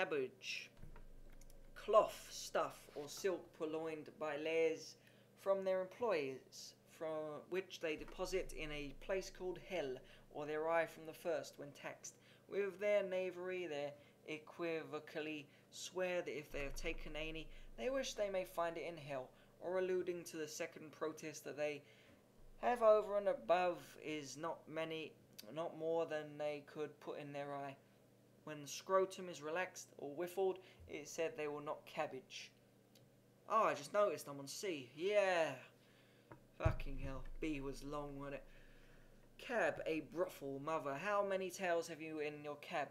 cabbage. Cloth, stuff, or silk purloined by layers from their employers, from which they deposit in a place called hell, or their eye from the first when taxed. With their knavery, they equivocally swear that if they have taken any, they wish they may find it in hell, or alluding to the second protest that they have over and above is not more than they could put in their eye. When the scrotum is relaxed or whiffled, it is said they will not cabbage. Oh, I just noticed I'm on C. Yeah. Fucking hell. B was long, wasn't it? Cab, a brothel. Mother, how many tails have you in your cab?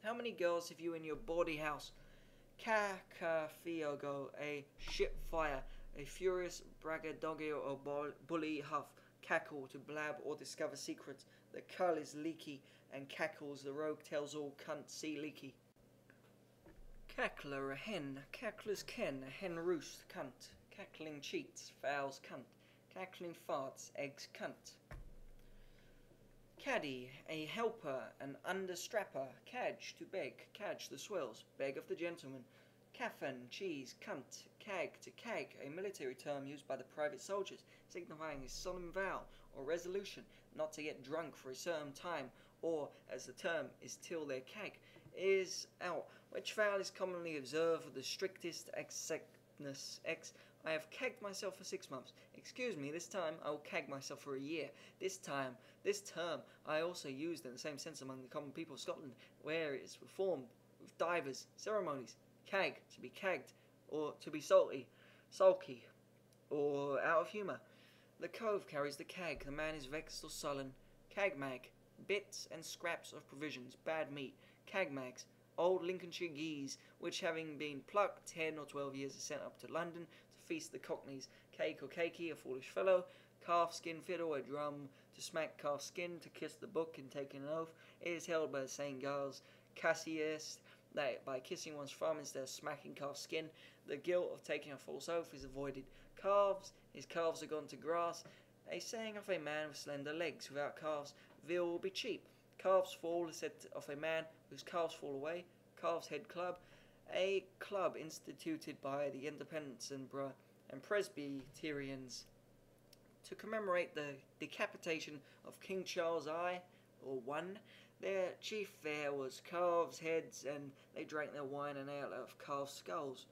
How many girls have you in your bawdy house? Cacafiago, a ship fire. A furious braggadocio or bully huff. Cackle, to blab or discover secrets. The cull is leaky, and cackles, the rogue tells all cunt, see leaky. Cackler, a hen. Cackler's ken, a hen roost, cunt. Cackling cheats, fowls, cunt. Cackling farts, eggs, cunt. Caddy, a helper, an understrapper. Cadge, to beg. Cadge, the swells, beg of the gentleman. Caffin, cheese, cunt. Cag, to cag, a military term used by the private soldiers, signifying a solemn vow or resolution not to get drunk for a certain time, or, as the term is till their cag is out, which vow is commonly observed with the strictest exactness. I have cagged myself for 6 months. Excuse me, this time I will cag myself for a year. This term I also used in the same sense among the common people of Scotland, where it is reformed with divers ceremonies. Cag, to be cagged, or to be sulky, or out of humour. The cove carries the cag, the man is vexed or sullen. Cagmag, bits and scraps of provisions, bad meat. Cagmags, old Lincolnshire geese, which having been plucked 10 or 12 years are sent up to London to feast the cockneys. Cake or cakey, a foolish fellow. Calf skin fiddle, a drum to smack calf skin, to kiss the book and take an oath. It is held by the St. Giles Cassius that by kissing one's thumb instead of smacking calf skin, the guilt of taking a false oath is avoided. Calves, his calves are gone to grass, a saying of a man with slender legs. Without calves, veal will be cheap. Calves fall is said of a man whose calves fall away. Calves Head Club, a club instituted by the Independents and Presbyterians to commemorate the decapitation of King Charles I, or one. Their chief fare was calves' heads, and they drank their wine and ale out of calves' skulls.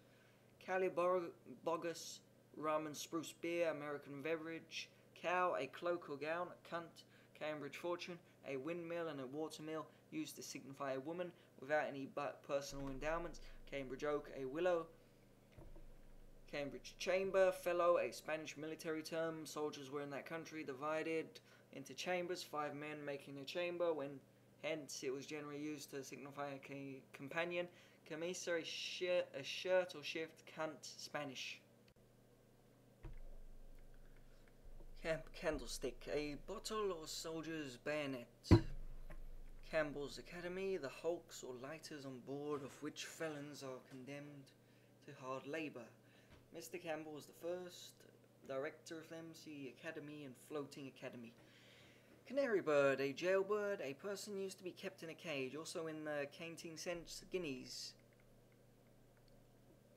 Calibogus, rum and spruce beer, American beverage. Cow, a cloak or gown, a cunt. Cambridge fortune, a windmill and a watermill, used to signify a woman without any but personal endowments. Cambridge oak, a willow. Cambridge chamber, fellow, a Spanish military term. Soldiers were in that country divided into chambers, 5 men making a chamber, hence it was generally used to signify a companion. Camisa, a shirt or shift. Cunt, Spanish. Candlestick, a bottle or soldier's bayonet. Campbell's Academy, the hulks or lighters on board of which felons are condemned to hard labour. Mr. Campbell was the first director of them. See Academy and Floating Academy. Canary bird, a jailbird, a person used to be kept in a cage, also in the canting sense, guineas.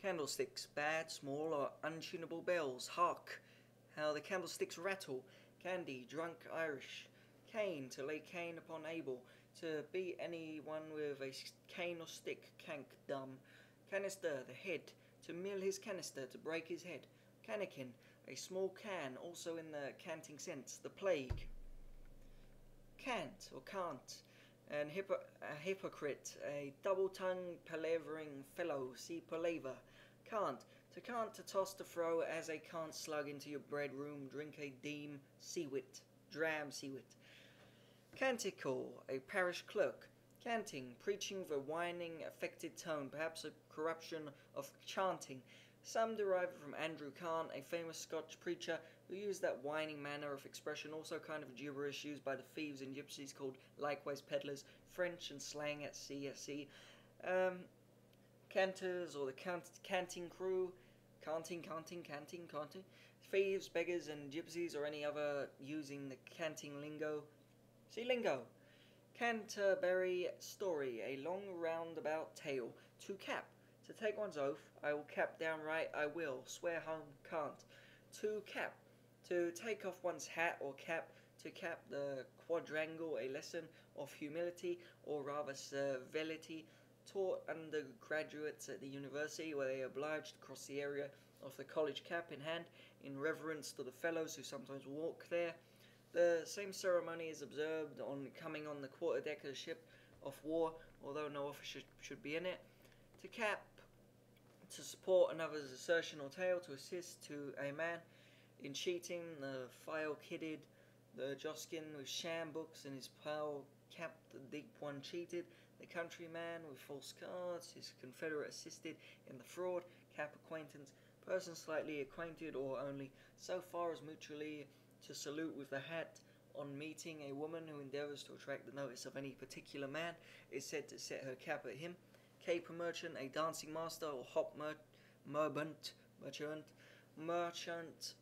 Candlesticks, bad, small or untunable bells. Hark, how the candlesticks rattle. Candy, drunk Irish. Cane, to lay cane upon Abel, to beat anyone with a cane or stick. Cank, dumb. Canister, the head, to mill his canister, to break his head. Canakin, a small can, also in the canting sense. The plague. Cant or can't, a hypocrite, a double-tongued palavering fellow. See palaver. Can't, to toss to throw, as a can't slug into your bread room. Drink a deem seawit, dram seawit. Canticle, a parish clerk. Canting, preaching with a whining, affected tone, perhaps a corruption of chanting. Some derive it from Andrew Cant, a famous Scotch preacher who used that whining manner of expression, also kind of gibberish used by the thieves and gypsies called likewise peddlers, French and slang at sea. Cantors or the canting crew, canting, thieves, beggars and gypsies or any other using the canting lingo. See lingo. Canterbury story, a long roundabout tale. To cap, to take one's oath, I will cap downright, I will, swear home can't. To cap, to take off one's hat or cap, to cap the quadrangle, a lesson of humility, or rather servility, taught undergraduates at the university, where they are obliged to cross the area of the college cap in hand, in reverence to the fellows who sometimes walk there. The same ceremony is observed on coming on the quarterdeck of a ship of war, although no officer should be in it. To cap, to support another's assertion or tale, to assist to a man in cheating, the file-kidded, the Joskin with sham books and his pal cap, the deep one cheated, the countryman with false cards, his confederate assisted in the fraud, cap acquaintance, person slightly acquainted or only so far as mutually to salute with the hat on meeting a woman who endeavours to attract the notice of any particular man is said to set her cap at him. Caper merchant, a dancing master or hop merchant,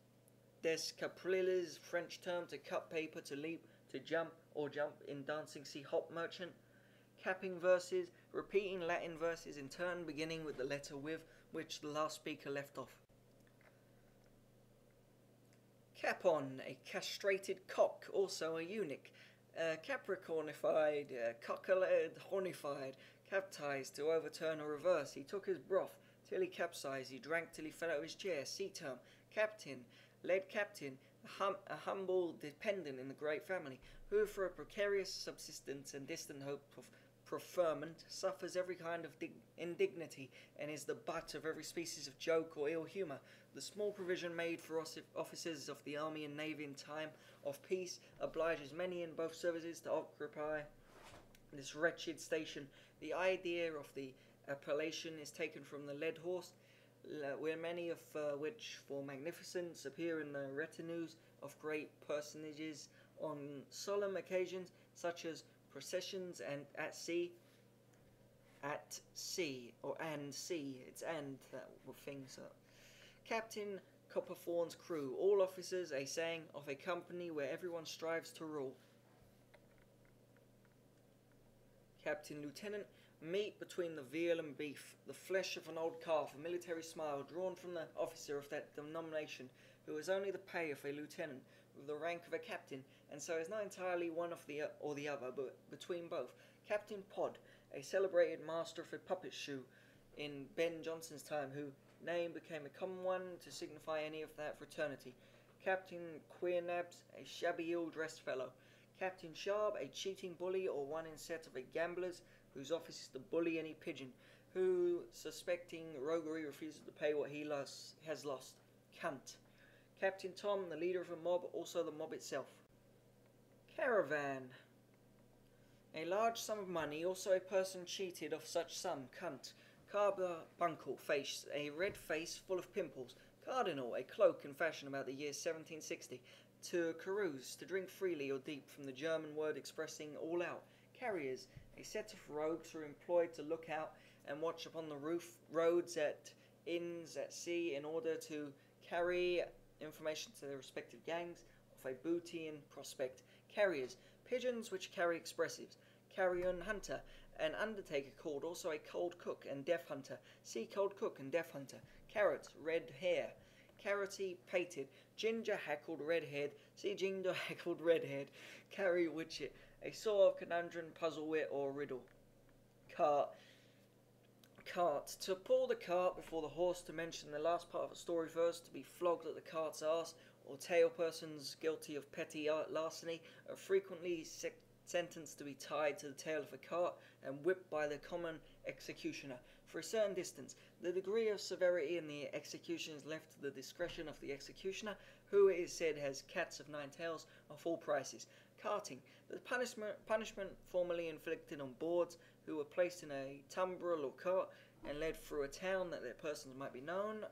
des capriles, French term to cut paper, to leap, to jump or jump in dancing, see hop merchant. Capping verses, repeating Latin verses in turn beginning with the letter with which the last speaker left off. Capon, a castrated cock, also a eunuch. Capricornified, cockalaed, hornified, captized, to overturn or reverse. He took his broth till he capsized, he drank till he fell out of his chair. Sea term, captain, led captain, a humble dependent in the great family, who for a precarious subsistence and distant hope of preferment suffers every kind of indignity and is the butt of every species of joke or ill humour. The small provision made for officers of the army and navy in time of peace obliges many in both services to occupy this wretched station. The idea of the appellation is taken from the led horse, where many of which for magnificence appear in the retinues of great personages on solemn occasions, such as processions and at sea, it's and that things up. Captain Copperthorne's crew, all officers, a saying of a company where everyone strives to rule. Captain Lieutenant, meat between the veal and beef, the flesh of an old calf, a military smile drawn from the officer of that denomination, who has only the pay of a lieutenant, with the rank of a captain, and so is not entirely one of the or the other, but between both. Captain Pod, a celebrated master of a puppet show in Ben Jonson's time, whose name became a common one to signify any of that fraternity. Captain Queernabs, a shabby ill-dressed fellow. Captain Sharp, a cheating bully or one in set of a gamblers, whose office is to bully any pigeon, who, suspecting roguery, refuses to pay what he has lost. Cunt. Captain Tom, the leader of a mob, also the mob itself. Caravan. A large sum of money, also a person cheated of such sum. Cunt. Carbuncle face, a red face full of pimples. Cardinal, a cloak in fashion about the year 1760. To carouse, to drink freely or deep, from the German word expressing all out. Carriers, a set of rogues who are employed to look out and watch upon the roads at inns at sea in order to carry information to their respective gangs of a booty in prospect. Carriers, pigeons which carry expressives. Carrion hunter, an undertaker called also a cold cook and deaf hunter. See cold cook and deaf hunter. Carrot, red hair. Carroty, pated. Ginger, hackled, red-haired. See ginger, hackled, red-haired. Carry, witchet, a sort of conundrum, puzzle, wit, or riddle. Cart. To pull the cart before the horse, to mention the last part of a story first, to be flogged at the cart's arse, or tail persons guilty of petty larceny are frequently sentenced to be tied to the tail of a cart and whipped by the common executioner for a certain distance. The degree of severity in the execution is left to the discretion of the executioner, who it is said has cats of nine tails of all prices. Carting. The punishment formerly inflicted on boards who were placed in a tumbrel or cart and led through a town that their persons might be known.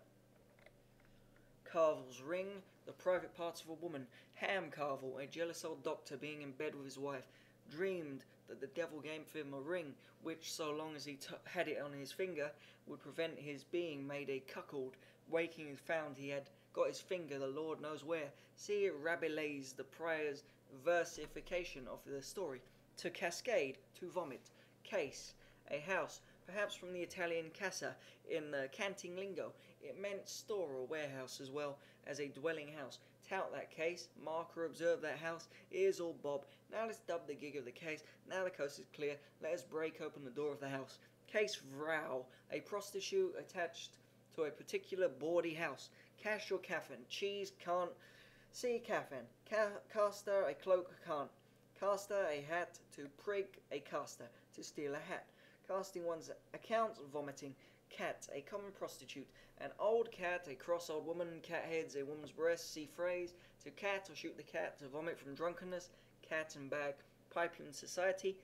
Carvel's ring, the private parts of a woman. Ham Carvel, a jealous old doctor being in bed with his wife, dreamed that the devil gave him a ring, which, so long as he had it on his finger, would prevent his being made a cuckold. Waking, he found he had got his finger the Lord knows where. See Rabelais, the prior's versification of the story. To cascade, to vomit. Case, a house, perhaps from the Italian casa in the canting lingo. It meant store or warehouse as well as a dwelling house. Tout that case, mark or observe that house, ears all bob. Now let's dub the gig of the case, now the coast is clear, let us break open the door of the house. Case vrow, a prostitute attached to a particular bawdy house. Cash or caffin, cheese, can't, see caffin, caster, a cloak, can't. Caster, a hat, to prig, a caster, to steal a hat. Casting one's account, vomiting. Cat, a common prostitute. An old cat, a cross old woman. Cat heads, a woman's breast. See phrase, to cat or shoot the cat, to vomit from drunkenness. Cat and bag. Pipeline society,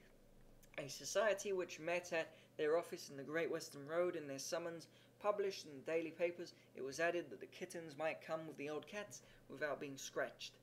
a society which met at their office in the Great Western Road. In their summons published in the daily papers, it was added that the kittens might come with the old cats without being scratched.